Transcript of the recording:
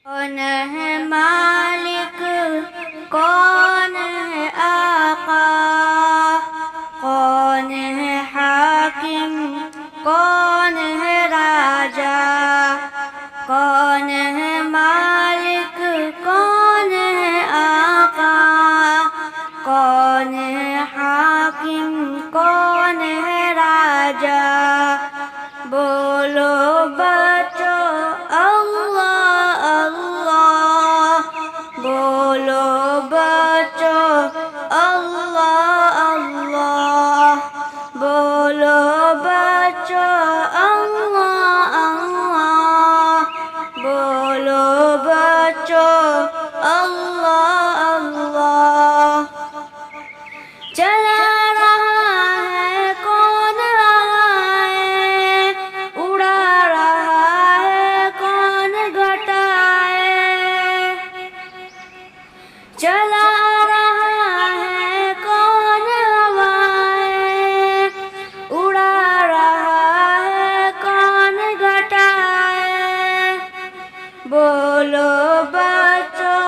कौन है मालिक, कौन है आका, कौन है हाकिम, कौन है राजा। कौन है मालिक, कौन है आका, कौन है हाकिम, कौन है राजा। बोलो बच्चों अल्लाह अल्लाह, बोलो बच्चों अल्लाह अल्लाह, बोलो बच्चों अल्लाह अल्लाह, बोलो बच्चों अल्लाह अल्लाह। चला रहा है कौन हवाएं, उड़ा रहा है कौन घटाएं। चला रहा है कौन हवाएं, उड़ा रहा है कौन घटाएं। बोलो बच्चों